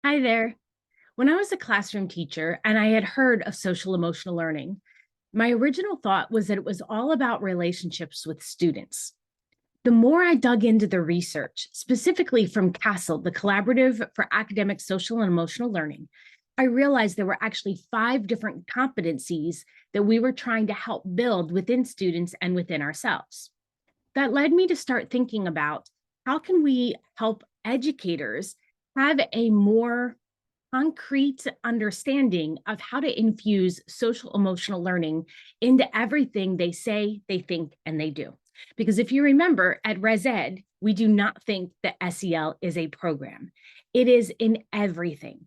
Hi there. When I was a classroom teacher and I had heard of social emotional learning, my original thought was that it was all about relationships with students. The more I dug into the research, specifically from CASEL, the Collaborative for Academic, Social, and Emotional Learning, I realized there were actually 5 different competencies that we were trying to help build within students and within ourselves. That led me to start thinking about how can we help educators have a more concrete understanding of how to infuse social emotional learning into everything they say, they think, and they do. Because if you remember at Res Ed, we do not think that SEL is a program. It is in everything.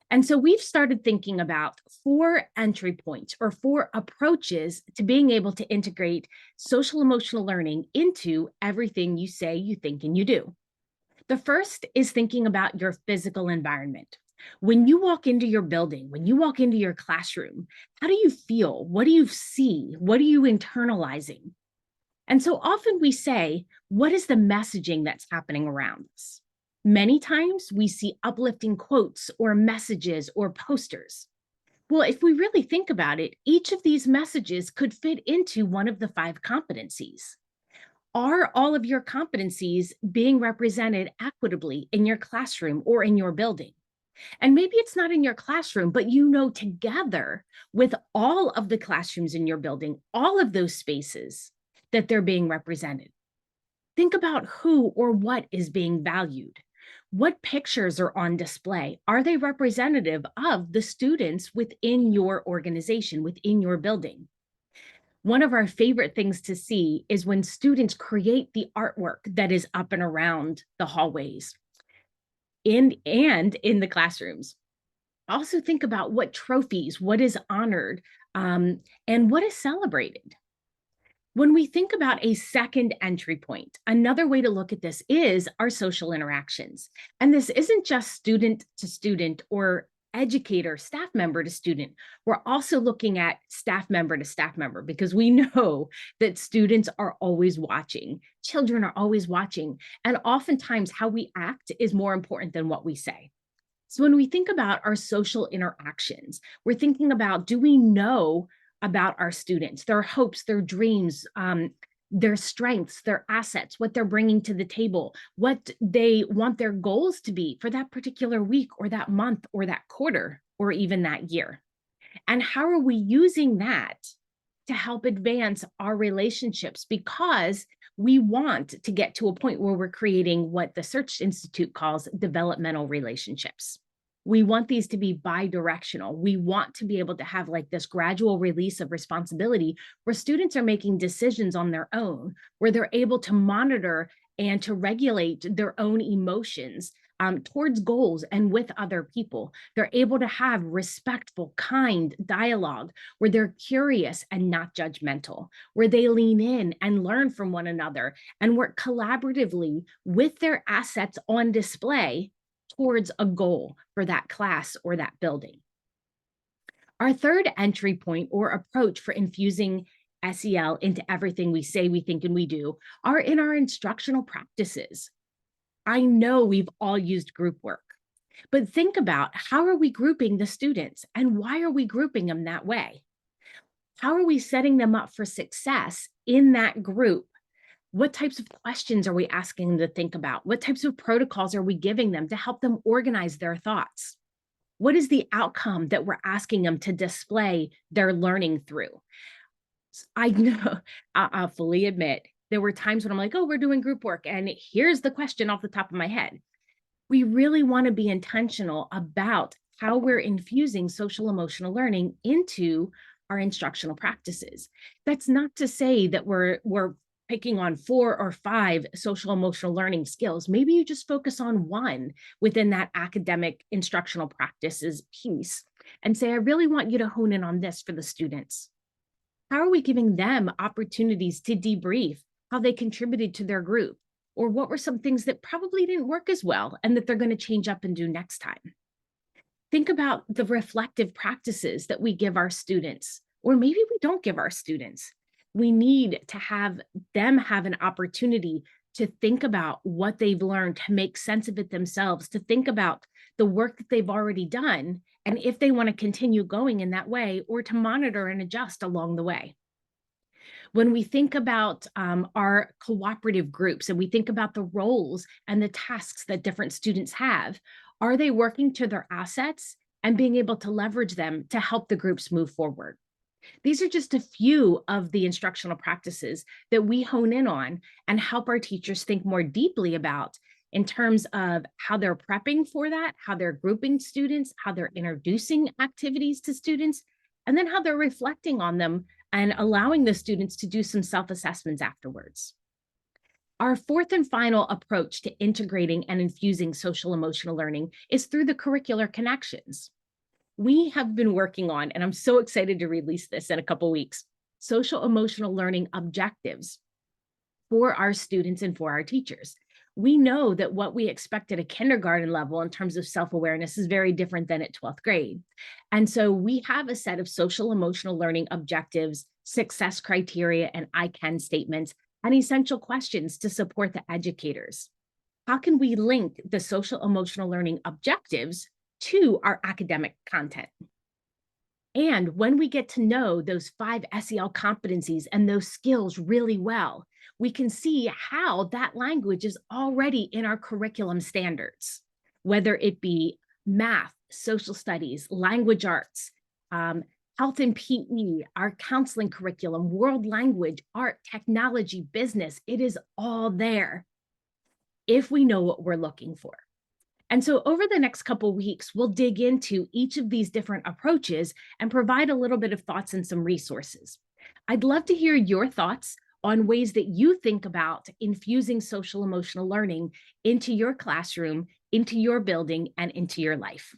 And so we've started thinking about 4 entry points or 4 approaches to being able to integrate social emotional learning into everything you say, you think, and you do. The first is thinking about your physical environment. When you walk into your building, when you walk into your classroom, how do you feel? What do you see? What are you internalizing? And so often we say, what is the messaging that's happening around us? Many times we see uplifting quotes or messages or posters. Well, if we really think about it, each of these messages could fit into one of the 5 competencies. Are all of your competencies being represented equitably in your classroom or in your building? And maybe it's not in your classroom, but you know together with all of the classrooms in your building, all of those spaces that they're being represented. Think about who or what is being valued. What pictures are on display? Are they representative of the students within your organization, within your building? One of our favorite things to see is when students create the artwork that is up and around the hallways and in the classrooms. Also think about what trophies, what is honored, and what is celebrated. When we think about a second entry point, another way to look at this is our social interactions. And this isn't just student to student or educator, staff member to student. We're also looking at staff member to staff member because we know that students are always watching, children are always watching, and oftentimes how we act is more important than what we say. So when we think about our social interactions, we're thinking about, do we know about our students, their hopes, their dreams, their strengths, their assets, what they're bringing to the table, what they want their goals to be for that particular week or that month or that quarter or even that year? And how are we using that to help advance our relationships? Because we want to get to a point where we're creating what the Search Institute calls developmental relationships. We want these to be bi-directional. We want to be able to have like this gradual release of responsibility where students are making decisions on their own, where they're able to monitor and to regulate their own emotions towards goals and with other people. They're able to have respectful, kind dialogue where they're curious and not judgmental, where they lean in and learn from one another and work collaboratively with their assets on display towards a goal for that class or that building. Our third entry point or approach for infusing SEL into everything we say, we think, and we do are in our instructional practices. I know we've all used group work, but think about how are we grouping the students and why are we grouping them that way? How are we setting them up for success in that group? What types of questions are we asking them to think about? What types of protocols are we giving them to help them organize their thoughts? What is the outcome that we're asking them to display their learning through? I know, I'll fully admit, there were times when I'm like, oh, we're doing group work. And here's the question off the top of my head. We really want to be intentional about how we're infusing social emotional learning into our instructional practices. That's not to say that we're picking on 4 or 5 social emotional learning skills. Maybe you just focus on one within that academic instructional practices piece and say, I really want you to hone in on this for the students. How are we giving them opportunities to debrief how they contributed to their group? Or what were some things that probably didn't work as well and that they're going to change up and do next time? Think about the reflective practices that we give our students, or maybe we don't give our students. We need to have them have an opportunity to think about what they've learned, to make sense of it themselves, to think about the work that they've already done, and if they want to continue going in that way or to monitor and adjust along the way. When we think about our cooperative groups and we think about the roles and the tasks that different students have, are they working to their assets and being able to leverage them to help the groups move forward? These are just a few of the instructional practices that we hone in on and help our teachers think more deeply about in terms of how they're prepping for that, how they're grouping students, how they're introducing activities to students, and then how they're reflecting on them and allowing the students to do some self-assessments afterwards. Our fourth and final approach to integrating and infusing social emotional learning is through the curricular connections. We have been working on, and I'm so excited to release this in a couple weeks, social emotional learning objectives for our students and for our teachers. We know that what we expect at a kindergarten level in terms of self-awareness is very different than at 12th grade. And so we have a set of social emotional learning objectives, success criteria, and I can statements, and essential questions to support the educators. How can we link the social emotional learning objectives to our academic content? And when we get to know those 5 SEL competencies and those skills really well, we can see how that language is already in our curriculum standards, whether it be math, social studies, language arts, health and PE, our counseling curriculum, world language, art, technology, business. It is all there if we know what we're looking for. And so over the next couple of weeks, we'll dig into each of these different approaches and provide a little bit of thoughts and some resources. I'd love to hear your thoughts on ways that you think about infusing social emotional learning into your classroom, into your building, and into your life.